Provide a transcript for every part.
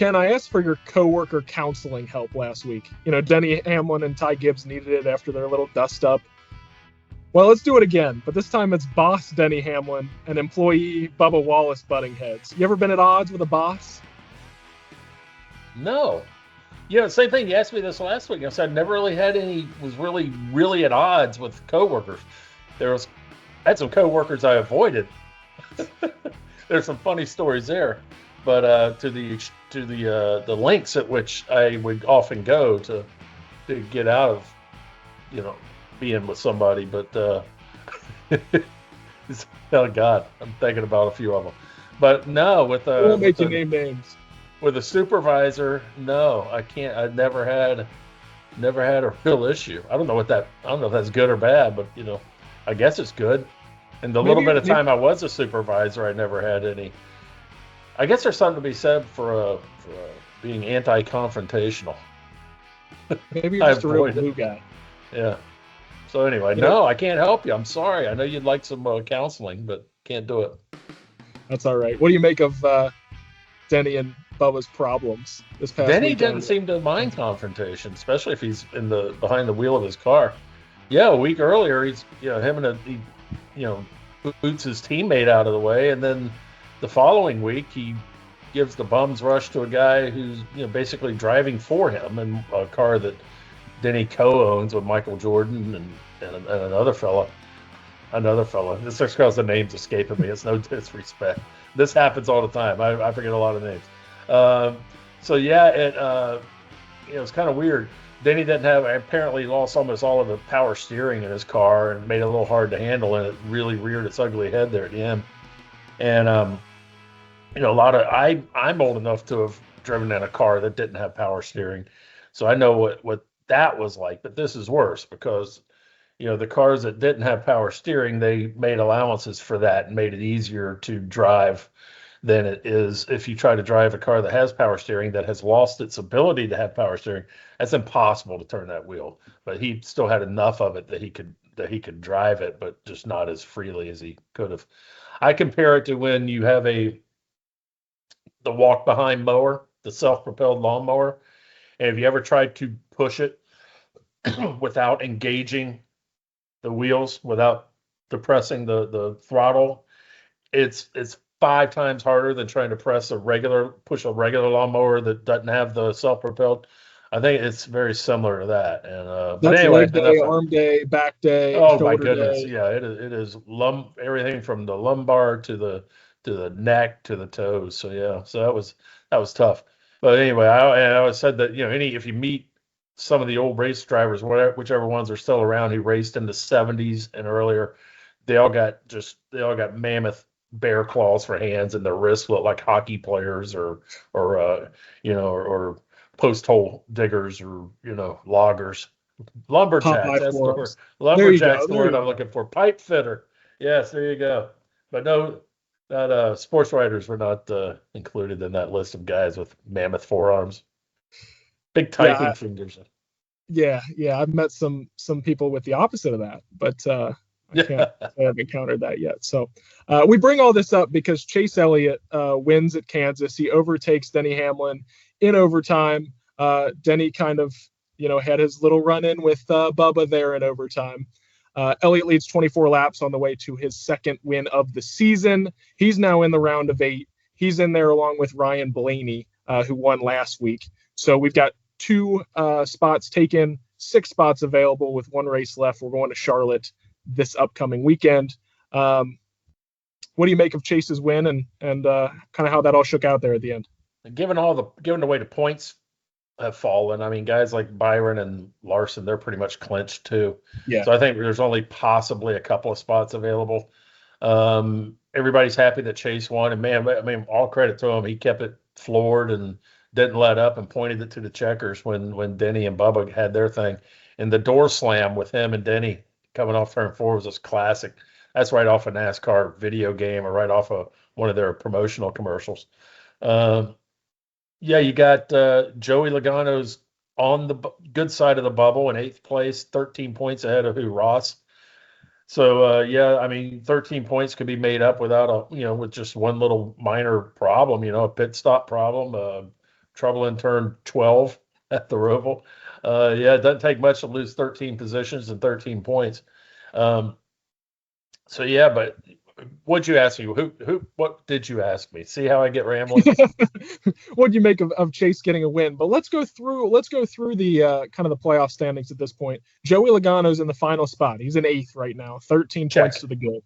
Ken, I asked for your coworker counseling help last week. Denny Hamlin and Ty Gibbs needed it after their little dust up. Well, let's do it again, but this time it's boss Denny Hamlin and employee Bubba Wallace butting heads. You ever been at odds with a boss? No. Same thing. You asked me this last week. I said I never really was really at odds with coworkers. I had some coworkers I avoided. There's some funny stories there, but to the lengths at which I would often go to get out of, being with somebody. But oh God, I'm thinking about a few of them. But no, I won't make you name names. With a supervisor, no, I can't. I never had a real issue. I don't know if that's good or bad, but I guess it's good. And the little bit of time I was a supervisor, I never had any. I guess there's something to be said for being anti-confrontational. Maybe you're just a real blue guy. Yeah. So anyway, no, I can't help you. I'm sorry. I know you'd like some counseling, but can't do it. That's all right. What do you make of Denny and Bubba's problems this past Denny weekend? didn't seem to mind confrontation, especially if he's behind the wheel of his car. Yeah, a week earlier, he boots his teammate out of the way, and then the following week he gives the bum's rush to a guy who's basically driving for him in a car that Denny co-owns with Michael Jordan and another fella. This just because the name's escaping me. It's no disrespect. This happens all the time. I forget a lot of names. So yeah, it was kind of weird. Denny apparently lost almost all of the power steering in his car and made it a little hard to handle, and it really reared its ugly head there at the end. And I'm old enough to have driven in a car that didn't have power steering, so I know what that was like. But this is worse because the cars that didn't have power steering, they made allowances for that and made it easier to drive than it is if you try to drive a car that has power steering that has lost its ability to have power steering. That's impossible to turn that wheel. But he still had enough of it that he could drive it, but just not as freely as he could have. I compare it to when you have the walk behind mower, the self-propelled lawnmower, and if you ever tried to push it without engaging the wheels, without depressing the throttle, it's 5 times harder than trying to push a regular lawnmower that doesn't have the self-propelled. I think it's very similar to that. And but anyway, leg day, arm day, back day. Oh my goodness, day. Yeah, it is everything from the lumbar to the neck to the toes. So yeah, so that was tough. But anyway, I said that if you meet some of the old race drivers, whichever ones are still around, who raced in the 70s and earlier, they all got mammoth bear claws for hands, and their wrists look like hockey players or post hole diggers or loggers, lumberjacks. That's the word. Lumberjacks, the word I'm looking for. Pipe fitter. Yes, there you go. But no, that sports writers were not included in that list of guys with mammoth forearms, big typing fingers. Yeah, I've met some people with the opposite of that, but I can't say I've encountered that yet. So we bring all this up because Chase Elliott wins at Kansas. He overtakes Denny Hamlin in overtime. Denny kind of, had his little run-in with Bubba there in overtime. Elliott leads 24 laps on the way to his second win of the season. He's now in the round of 8. He's in there along with Ryan Blaney, who won last week. So we've got 2 spots taken, 6 spots available with 1 race left. We're going to Charlotte this upcoming weekend. What do you make of Chase's win and kind of how that all shook out there at the end? Given the way the points have fallen, I mean, guys like Byron and Larson, they're pretty much clinched too. Yeah. So I think there's only possibly a couple of spots available. Everybody's happy that Chase won, and man, I mean, all credit to him. He kept it floored and didn't let up and pointed it to the checkers when Denny and Bubba had their thing. And the door slam with him and Denny coming off turn 4 was just classic. That's right off a NASCAR video game or right off of one of their promotional commercials. You got Joey Logano's on the good side of the bubble in 8th place, 13 points ahead of Ross. So, I mean, 13 points could be made up without with just one little minor problem, a pit stop problem, trouble in turn 12 at the Roval. Yeah, it doesn't take much to lose 13 positions and 13 points. So yeah, but what'd you ask me? What did you ask me? See how I get rambling? What do you make of Chase getting a win? But let's go through the kind of the playoff standings at this point. Joey Logano's in the final spot. He's in 8th right now, 13 Check. points to the good.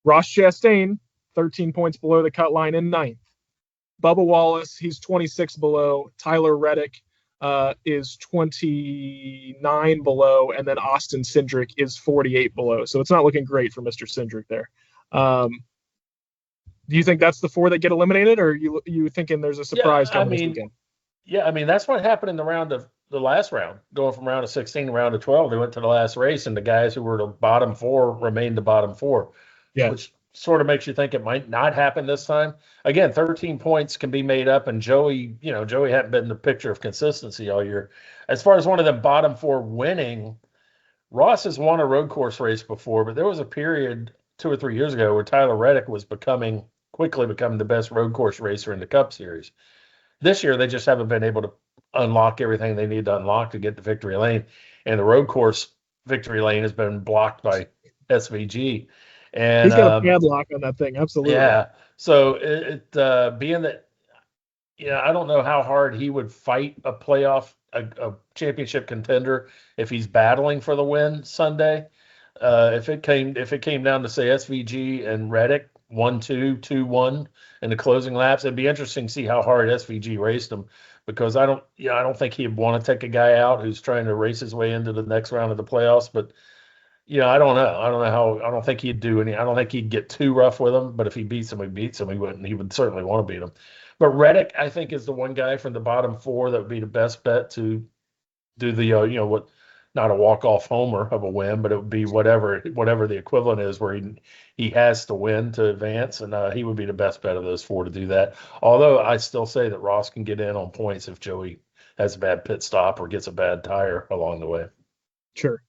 Ross Chastain, 13 points below the cut line in 9th. Bubba Wallace, he's 26 below. Tyler Reddick is 29 below, and then Austin Cindric is 48 below. So it's not looking great for Mr. Cindric there. Do you think that's the 4 that get eliminated, or you thinking there's a surprise coming this weekend? Yeah, I mean, that's what happened in the last round, going from round of 16 to round of 12. They went to the last race, and the guys who were the bottom 4 remained the bottom 4. Yeah. Which sort of makes you think it might not happen this time. Again, 13 points can be made up, and Joey hadn't been the picture of consistency all year. As far as one of the bottom 4 winning, Ross has won a road course race before, but there was a period 2 or 3 years ago where Tyler Reddick was quickly becoming the best road course racer in the Cup Series. This year, they just haven't been able to unlock everything they need to unlock to get to victory lane, and the road course victory lane has been blocked by SVG. And he's got a padlock on that thing, absolutely. Yeah. So it being that, I don't know how hard he would fight a playoff, a championship contender if he's battling for the win Sunday. If it came down to say SVG and Reddick 1-2, 2-1 in the closing laps, it'd be interesting to see how hard SVG raced him, because I don't think he'd want to take a guy out who's trying to race his way into the next round of the playoffs, but. I don't know. I don't think he'd do any. I don't think he'd get too rough with him. But if he beats him, he beats him. He would certainly want to beat him. But Reddick, I think, is the one guy from the bottom 4 that would be the best bet to do the not a walk-off homer of a win, but it would be whatever the equivalent is, where he has to win to advance, and he would be the best bet of those 4 to do that. Although I still say that Ross can get in on points if Joey has a bad pit stop or gets a bad tire along the way. Sure.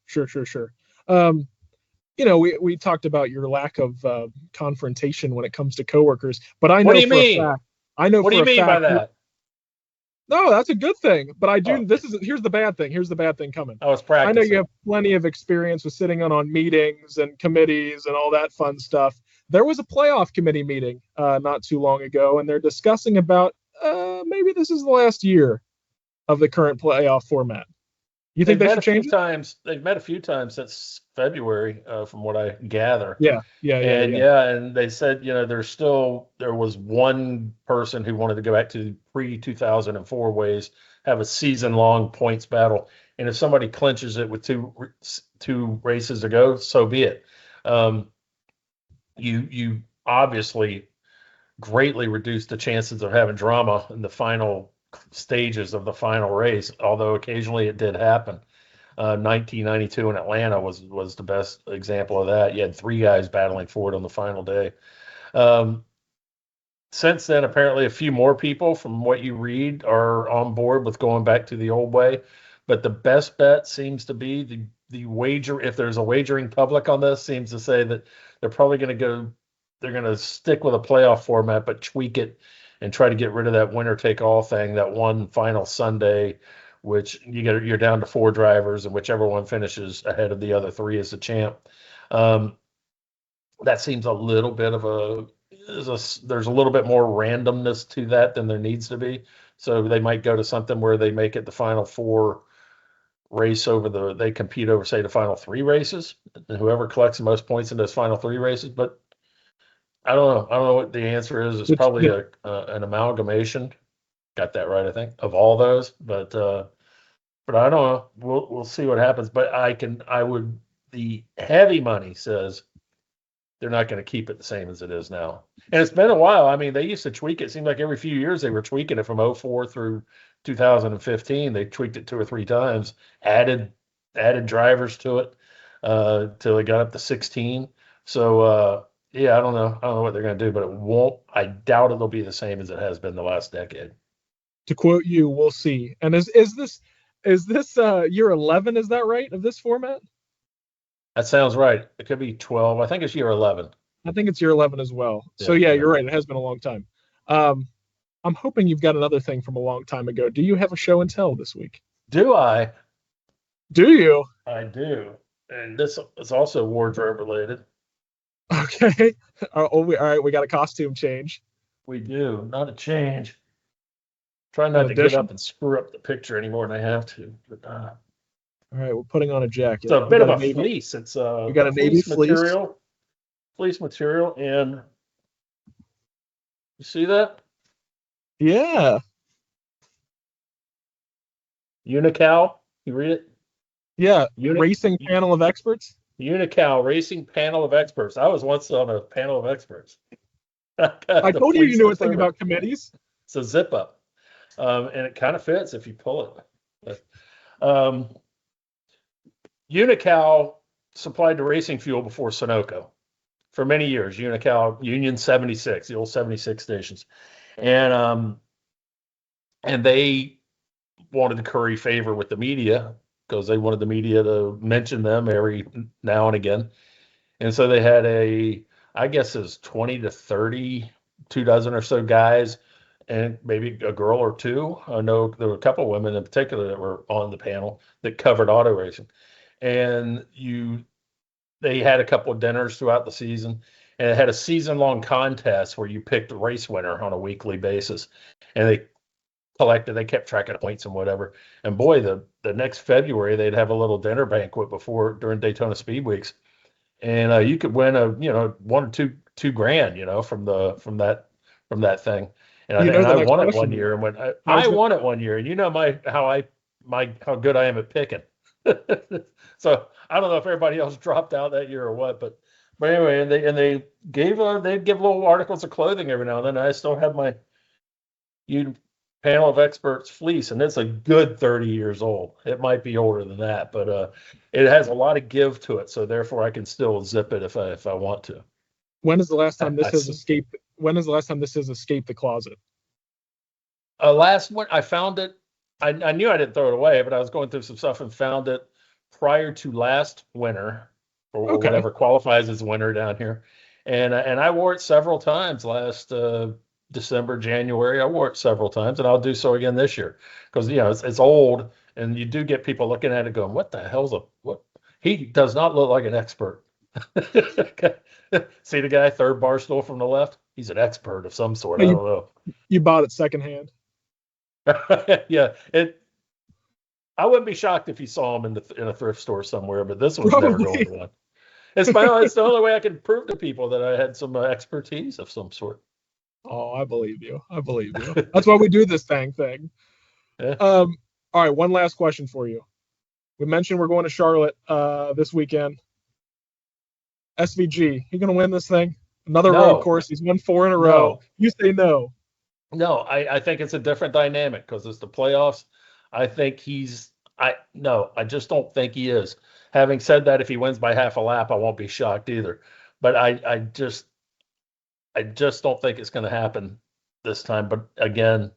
We talked about your lack of confrontation when it comes to coworkers, but I know for a fact. I know. What do you mean by that? No, that's a good thing. But I do. Here's the bad thing. Here's the bad thing coming. I was practicing. I know you have plenty of experience with sitting on meetings and committees and all that fun stuff. There was a playoff committee meeting not too long ago, and they're discussing about maybe this is the last year of the current playoff format. You think they should change it? They've met a few times since February, from what I gather. Yeah. And they said, there was one person who wanted to go back to pre-2004 ways, have a season-long points battle, and if somebody clinches it with two races to go, so be it. You obviously greatly reduce the chances of having drama in the final stages of the final race, although occasionally it did happen. 1992 in Atlanta was the best example of that. You had 3 guys battling for it on the final day. Since then, apparently a few more people, from what you read, are on board with going back to the old way. But the best bet seems to be the wager. If there's a wagering public on this, seems to say that they're probably going to stick with a playoff format, but tweak it and try to get rid of that winner-take-all thing, that one final Sunday, which you're down to 4 drivers, and whichever one finishes ahead of the other 3 is the champ. That seems a little bit of there's a little bit more randomness to that than there needs to be. So they might go to something where they make it the final 4 race they compete over, say, the final 3 races, and whoever collects the most points in those final 3 races. But I don't know what the answer is. It's probably an amalgamation. Got that right, I think, of all those. But I don't know. We'll see what happens. But the heavy money says they're not going to keep it the same as it is now. And it's been a while. I mean, they used to tweak it. It seemed like every few years they were tweaking it from 2004 through 2015. They tweaked it 2 or 3 times, added drivers to it till they got up to 16. So, yeah, I don't know what they're going to do, but I doubt it'll be the same as it has been the last decade. To quote you, we'll see. And is this year 11? Is that right, of this format? That sounds right. It could be 12. I think it's year 11. I think it's year 11 as well. So yeah, you're right. It has been a long time. I'm hoping you've got another thing from a long time ago. Do you have a show and tell this week? Do I? Do you? I do. And this is also wardrobe related. Okay. All right. We got a costume change. We do. Not a change. Try not An to get addition. up and screw up the picture any more than I have to. But, All right. We're putting on a jacket. it's a bit of a fleece. It's We got a navy fleece. Fleece material. And you see that? Yeah. Unical. You read it? Yeah. Racing panel of experts. Unical Racing Panel of Experts. I was once on a panel of experts. I told you knew a thing about committees. It's a zip up, and it kind of fits if you pull it. But, Unical supplied the racing fuel before Sunoco for many years. Unical, Union 76, the old 76 stations, and they wanted to curry favor with the media because they wanted the media to mention them every now and again. And so they had I guess it was 20 to 30, 24 or so guys, and maybe a girl or two. I know there were a couple of women in particular that were on the panel that covered auto racing. And they had a couple of dinners throughout the season, and it had a season-long contest where you picked a race winner on a weekly basis. And they kept track of points and whatever. And boy, the next February they'd have a little dinner banquet during Daytona Speed Weeks, and you could win $1 or $2 grand, from that thing. And I won it one year, and I won it one year, and how good I am at picking. So I don't know if everybody else dropped out that year or what, but anyway, they'd give little articles of clothing every now and then. I still have my Panel of Experts fleece, and it's a good 30 years old. It might be older than that, but it has a lot of give to it, so therefore I can still zip it if I want to. When is the last time this has escaped? When is the last time this has escaped the closet? Last one, I found it. I knew I didn't throw it away, but I was going through some stuff and found it prior to last winter, or whatever qualifies as winter down here, and I wore it several times last December, January. I wore it several times, and I'll do so again this year because it's old, and you do get people looking at it going, "What the hell's what?" He does not look like an expert. See the guy third bar stool from the left? He's an expert of some sort. I don't know. You bought it secondhand. Yeah, I wouldn't be shocked if you saw him in a thrift store somewhere, but this one's never going to one. It's the only way I can prove to people that I had some expertise of some sort. Oh, I believe you. That's why we do this thing. Yeah. All right, one last question for you. We mentioned we're going to Charlotte this weekend. SVG, you going to win this thing? Another road course. He's won 4 in a row. You say no. No, I think it's a different dynamic because it's the playoffs. I think I just don't think he is. Having said that, if he wins by half a lap, I won't be shocked either. But I just don't think it's going to happen this time. But again,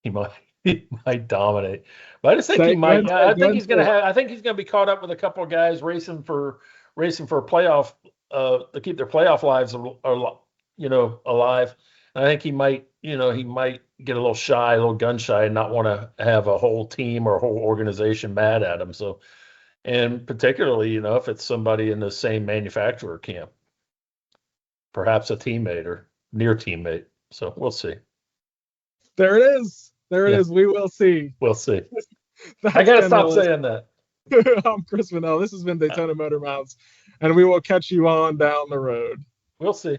he might dominate. But I just think he might. I think he's going to be caught up with a couple of guys racing for a playoff to keep their playoff lives alive. And I think he might get a little shy, a little gun shy, and not want to have a whole team or a whole organization mad at him. So, and particularly, if it's somebody in the same manufacturer camp, perhaps a teammate or near teammate. So we'll see. There it is. There it is. We will see. We'll see. I got to stop saying that. I'm Chris Vanell. This has been Daytona Motor Mouths, and we will catch you on down the road. We'll see.